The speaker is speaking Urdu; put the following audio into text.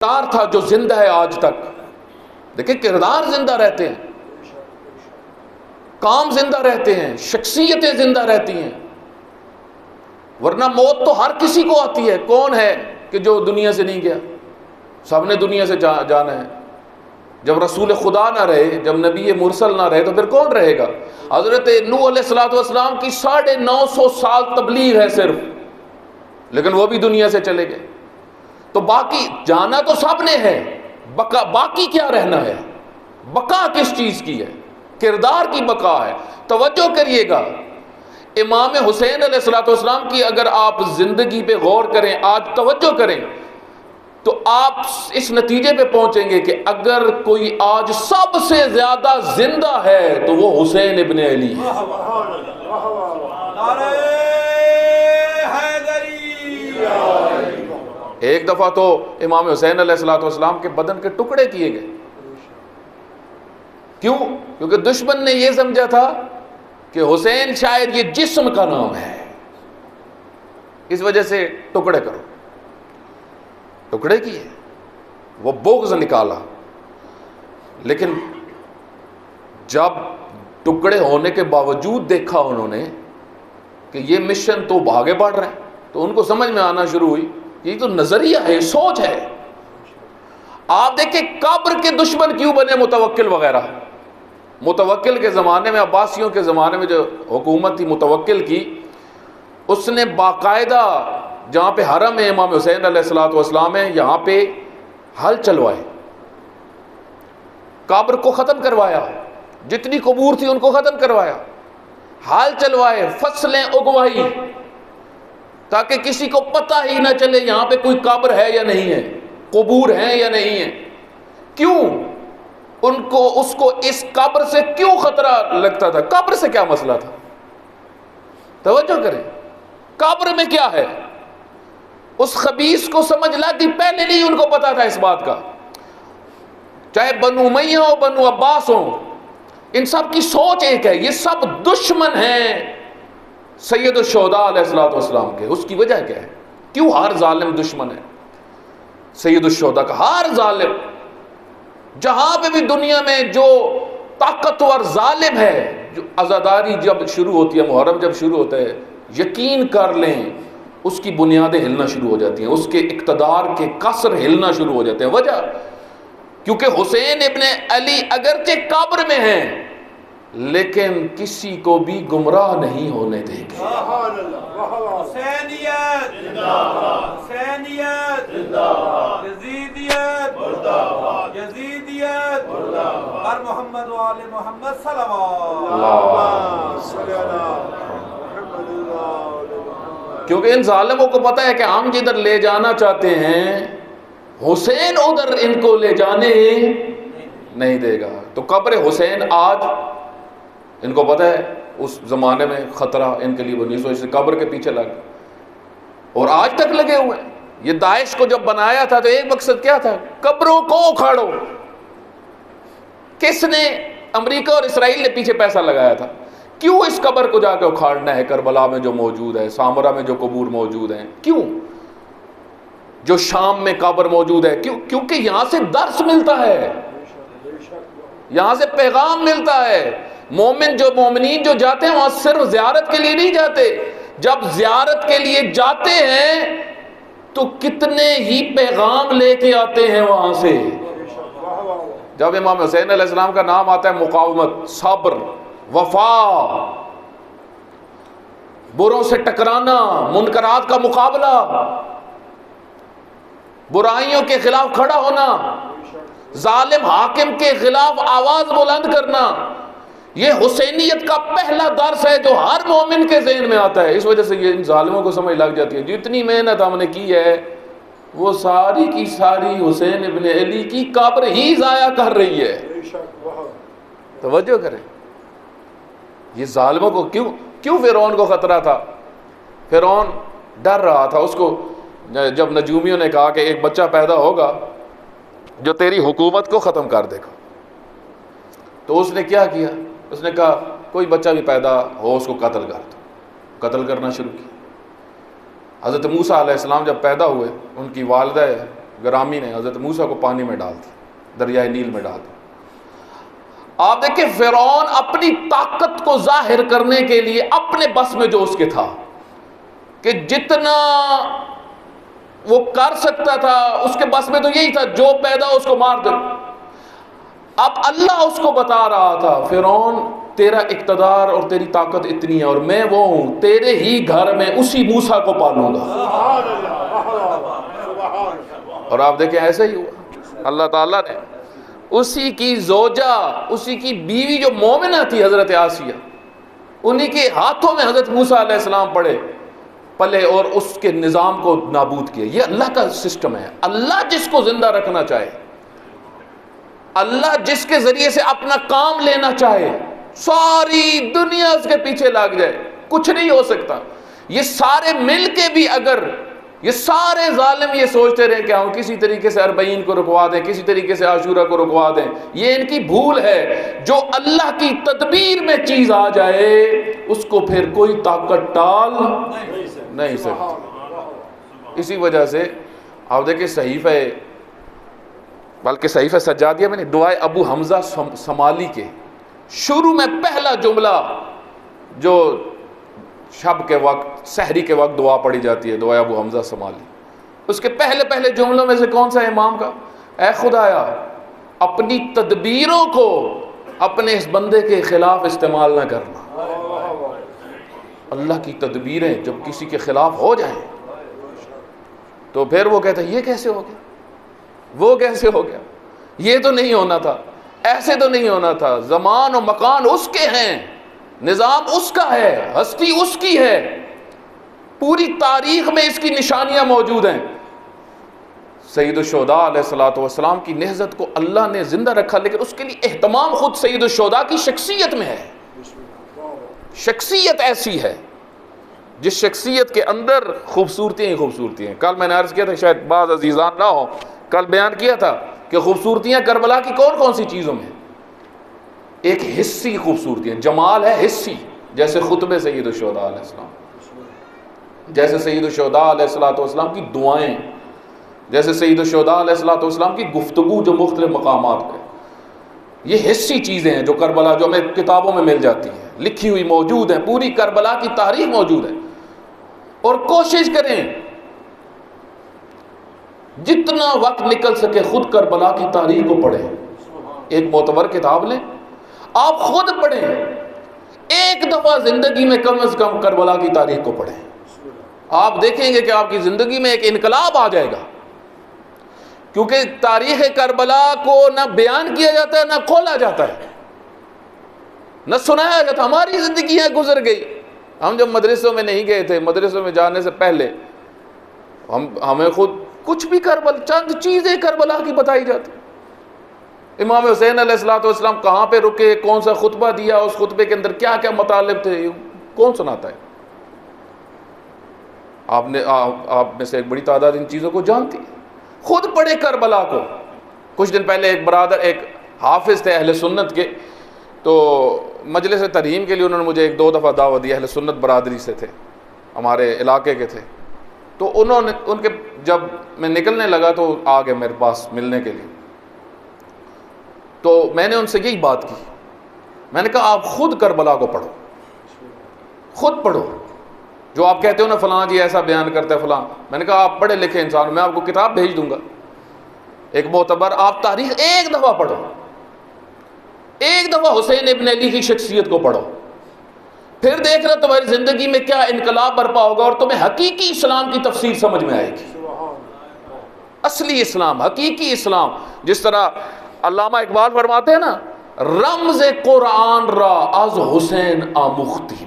کردار تھا جو زندہ ہے آج تک. دیکھیں کردار زندہ رہتے ہیں، کام زندہ رہتے ہیں، شخصیتیں زندہ رہتی ہیں. ورنہ موت تو ہر کسی کو آتی ہے. کون ہے کہ جو دنیا سے نہیں گیا؟ سب نے دنیا سے جانا ہے. جب رسول خدا نہ رہے، جب نبی مرسل نہ رہے، تو پھر کون رہے گا؟ حضرت نوح علیہ السلام کی 950 سال تبلیغ ہے صرف، لیکن وہ بھی دنیا سے چلے گئے. تو باقی جانا تو سب نے ہے، باقی کیا رہنا ہے؟ بقا کس چیز کی ہے؟ کردار کی بقا ہے. توجہ کریے گا، امام حسین علیہ السلام کی اگر آپ زندگی پہ غور کریں، آج توجہ کریں، تو آپ اس نتیجے پہ پہنچیں گے کہ اگر کوئی آج سب سے زیادہ زندہ ہے تو وہ حسین ابن علی ہے. ایک دفعہ تو امام حسین علیہ السلام کے بدن کے ٹکڑے کیے گئے. کیوں؟ کیونکہ دشمن نے یہ سمجھا تھا کہ حسین شاید یہ جسم کا نام ہے، اس وجہ سے ٹکڑے کرو. ٹکڑے کیے، وہ بغض نکالا. لیکن جب ٹکڑے ہونے کے باوجود دیکھا انہوں نے کہ یہ مشن تو آگے بڑھ رہے ہیں، تو ان کو سمجھ میں آنا شروع ہوئی یہ تو نظریہ ہے، سوچ ہے. آپ دیکھیں قبر کے دشمن کیوں بنے متوکل وغیرہ. متوکل کے زمانے میں، عباسیوں کے زمانے میں جو حکومت تھی متوکل کی، اس نے باقاعدہ جہاں پہ حرم ہے امام حسین علیہ السلام ہے، یہاں پہ ہل چلوائے، قبر کو ختم کروایا، جتنی قبور تھی ان کو ختم کروایا، ہل چلوائے، فصلیں اگوائی، تاکہ کسی کو پتہ ہی نہ چلے یہاں پہ کوئی قبر ہے یا نہیں ہے، قبور ہیں یا نہیں ہے. کیوں؟ ان کو اس کو اس قبر سے کیوں خطرہ لگتا تھا؟ قبر سے کیا مسئلہ تھا؟ توجہ کریں، قبر میں کیا ہے؟ اس خبیث کو سمجھ لگی، پہلے نہیں ان کو پتا تھا اس بات کا. چاہے بنو امیہ ہو، بنو عباس ہو، ان سب کی سوچ ایک ہے، یہ سب دشمن ہیں سید الشہداء علیہ السلام کے. اس کی وجہ کیا ہے؟ کیوں ہر ظالم دشمن ہے سید الشہداء کا؟ ہر ظالم جہاں پہ بھی دنیا میں جو طاقتور ظالم ہے، جو عزاداری جب شروع ہوتی ہے، محرم جب شروع ہوتا ہے، یقین کر لیں اس کی بنیادیں ہلنا شروع ہو جاتی ہیں، اس کے اقتدار کے قصر ہلنا شروع ہو جاتے ہیں. وجہ کیونکہ حسین ابن علی اگرچہ قبر میں ہیں لیکن کسی کو بھی گمراہ نہیں ہونے دیں گے. حسینیت زندہ باد، حسینیت زندہ باد، یزیدیت مردہ باد، یزیدیت مردہ باد. ہر محمد و آل محمد صلوات. کیونکہ ان ظالموں کو پتہ ہے کہ ہم جدھر لے جانا چاہتے ہیں حسین ادھر ان کو لے جانے نہیں دے گا. تو قبر حسین آج ان کو پتہ ہے اس زمانے میں خطرہ ان کے لیے بنی، سو اس قبر کے پیچھے لگ اور آج تک لگے ہوئے ہیں. یہ داعش کو جب بنایا تھا تو ایک مقصد کیا تھا؟ قبروں کو اکھاڑو. کس نے؟ امریکہ اور اسرائیل نے پیچھے پیسہ لگایا تھا. کیوں اس قبر کو جا کے اکھاڑنا ہے؟ کربلا میں جو موجود ہے، سامرا میں جو قبور موجود ہیں، کیوں؟ جو شام میں قبر موجود ہے، کیوں؟ کیونکہ یہاں سے درس ملتا ہے، یہاں سے پیغام ملتا ہے. مومنین جو جاتے ہیں وہاں صرف زیارت کے لیے نہیں جاتے. جب زیارت کے لیے جاتے ہیں تو کتنے ہی پیغام لے کے آتے ہیں وہاں سے. جب امام حسین علیہ السلام کا نام آتا ہے، مقاومت، صبر، وفا، بروں سے ٹکرانا، منکرات کا مقابلہ، برائیوں کے خلاف کھڑا ہونا، ظالم حاکم کے خلاف آواز بلند کرنا، یہ حسینیت کا پہلا درس ہے جو ہر مومن کے ذہن میں آتا ہے. اس وجہ سے یہ ان ظالموں کو سمجھ لگ جاتی ہے جتنی محنت ہم نے کی ہے وہ ساری کی ساری حسین ابن علی کی قبر ہی ضائع کر رہی ہے. توجہ کریں، یہ ظالموں کو کیوں فرعون کو خطرہ تھا؟ فرعون ڈر رہا تھا. اس کو جب نجومیوں نے کہا کہ ایک بچہ پیدا ہوگا جو تیری حکومت کو ختم کر دے گا، تو اس نے کیا کیا؟ اس نے کہا کوئی بچہ بھی پیدا ہو اس کو قتل کر دو. قتل کرنا شروع کیا. حضرت موسیٰ علیہ السلام جب پیدا ہوئے، ان کی والدہ گرامی نے حضرت موسیٰ کو پانی میں ڈال دیا، دریائے نیل میں ڈال دیا۔ آپ دیکھیں فرعون اپنی طاقت کو ظاہر کرنے کے لیے اپنے بس میں جو اس کے تھا کہ جتنا وہ کر سکتا تھا اس کے بس میں تو یہی تھا، جو پیدا اس کو مار دے۔ اب اللہ اس کو بتا رہا تھا فرعون تیرا اقتدار اور تیری طاقت اتنی ہے اور میں وہ ہوں، تیرے ہی گھر میں اسی موسیٰ کو پالوں گا۔ اور آپ دیکھیں ایسا ہی ہوا، اللہ تعالیٰ نے اسی کی زوجہ، اسی کی بیوی جو مومنہ تھی حضرت آسیہ، انہی کے ہاتھوں میں حضرت موسیٰ علیہ السلام پلے اور اس کے نظام کو نابود کیا۔ یہ اللہ کا سسٹم ہے۔ اللہ جس کو زندہ رکھنا چاہے، اللہ جس کے ذریعے سے اپنا کام لینا چاہے، ساری دنیا اس کے پیچھے لگ جائے، کچھ نہیں ہو سکتا۔ یہ سارے مل کے بھی اگر یہ سارے ظالم یہ سوچتے رہے کہ ہم کسی طریقے سے 40 کو رکوا دیں، کسی طریقے سے عاشورہ کو رکوا دیں، یہ ان کی بھول ہے۔ جو اللہ کی تدبیر میں چیز آ جائے اس کو پھر کوئی طاقت ٹال نہیں سکتی۔ اسی وجہ سے آپ دیکھیں صحیفہ، بلکہ صحیفہ سجادیہ میں نہیں، دعائے ابو حمزہ سمالی کے شروع میں پہلا جملہ جو شب کے وقت سحری کے وقت دعا پڑھی جاتی ہے، دعائے ابو حمزہ سمالی، اس کے پہلے جملوں میں سے کون سا امام کا؟ اے خدایا اپنی تدبیروں کو اپنے اس بندے کے خلاف استعمال نہ کرنا۔ اللہ کی تدبیریں جب کسی کے خلاف ہو جائیں تو پھر وہ کہتا ہے یہ کیسے ہو گیا، وہ کیسے ہو گیا، یہ تو نہیں ہونا تھا، ایسے تو نہیں ہونا تھا۔ زمان و مکان اس کے ہیں، نظام اس کا ہے، ہستی اس کی ہے، پوری تاریخ میں اس کی نشانیاں موجود ہیں۔ سید الشہداء علیہ السلام کی نہضت کو اللہ نے زندہ رکھا، لیکن اس کے لیے اہتمام خود سید الشہداء کی شخصیت میں ہے۔ شخصیت ایسی ہے جس شخصیت کے اندر خوبصورتیاں ہی خوبصورتی ہیں۔ کل میں نے عرض کیا تھا، شاید بعض عزیزان نہ ہو، کل بیان کیا تھا کہ خوبصورتیاں کربلا کی کون کون سی چیزوں میں؟ ایک حسی خوبصورتی ہے، جمال ہے حسی، جیسے خطبے سید الشہداء علیہ السلام، جیسے سید الشہداء علیہ السلام کی دعائیں، جیسے سید الشہداء علیہ السلام کی گفتگو جو مختلف مقامات پہ، یہ حسی چیزیں ہیں جو کربلا، جو ہمیں کتابوں میں مل جاتی ہیں، لکھی ہوئی موجود ہیں، پوری کربلا کی تاریخ موجود ہے۔ اور کوشش کریں جتنا وقت نکل سکے خود کربلا کی تاریخ کو پڑھیں، ایک معتبر کتاب لیں، آپ خود پڑھیں، ایک دفعہ زندگی میں کم از کم کربلا کی تاریخ کو پڑھیں، آپ دیکھیں گے کہ آپ کی زندگی میں ایک انقلاب آ جائے گا۔ کیونکہ تاریخ کربلا کو نہ بیان کیا جاتا ہے، نہ کھولا جاتا ہے، نہ سنایا جاتا۔ ہماری زندگیاں گزر گئی، ہم جب مدرسوں میں نہیں گئے تھے، مدرسوں میں جانے سے پہلے ہمیں خود کچھ بھی کربلا، چند چیزیں کربلا کی بتائی جاتی۔ امام حسین علیہ السلام کہاں پہ رکے، کون سا خطبہ دیا، اس خطبے کے اندر کیا کیا مطالب تھے، کون سناتا ہے؟ آپ میں سے ایک بڑی تعداد ان چیزوں کو جانتی ہے۔ خود پڑھے کربلا کو۔ کچھ دن پہلے ایک برادر، ایک حافظ تھے اہل سنت کے، تو مجلس ترہیم کے لیے انہوں نے مجھے 1-2 دفعہ دعوت دی، اہل سنت برادری سے تھے، ہمارے علاقے کے تھے، تو انہوں نے ان کے جب میں نکلنے لگا تو آ گئے میرے پاس ملنے کے لیے، تو میں نے ان سے یہی بات کی، میں نے کہا آپ خود کربلا کو پڑھو، خود پڑھو، جو آپ کہتے ہو نا فلاں جی ایسا بیان کرتا ہے فلاں، میں نے کہا آپ پڑھے لکھے انسان، میں آپ کو کتاب بھیج دوں گا ایک معتبر، آپ تاریخ ایک دفعہ پڑھو، ایک دفعہ حسین ابن علی کی شخصیت کو پڑھو، پھر دیکھ رہا تمہاری زندگی میں کیا انقلاب برپا ہوگا اور تمہیں حقیقی اسلام کی تفسیر سمجھ میں آئے گی، اصلی اسلام، حقیقی اسلام۔ جس طرح علامہ اقبال فرماتے ہیں نا، رمز قرآن را از حسین آموختی،